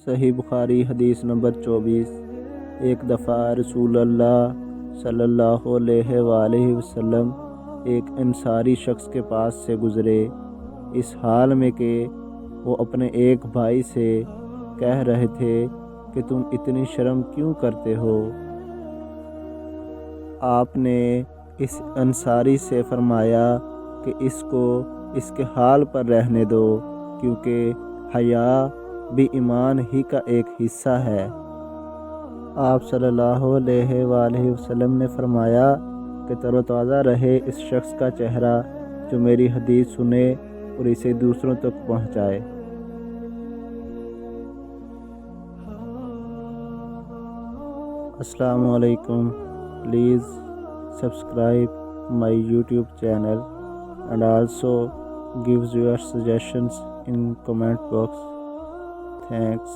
सही बुखारी हदीस नंबर 24। एक दफ़ा रसूल अल्लाह सल्लल्लाहु अलैहि वसल्लम एक अंसारी शख्स के पास से गुज़रे, इस हाल में कि वो अपने एक भाई से कह रहे थे कि तुम इतनी शर्म क्यों करते हो। आपने इस अंसारी से फरमाया कि इसको इसके हाल पर रहने दो, क्योंकि हया भी ईमान ही का एक हिस्सा है। आप सल्लल्लाहु अलैहि वसल्लम ने फरमाया कि तरोताज़ा रहे इस शख्स का चेहरा जो मेरी हदीस सुने और इसे दूसरों तक पहुँचाए। अस्सलामु अलैकुम। Please subscribe my YouTube channel and also give your suggestions in comment box. Thanks.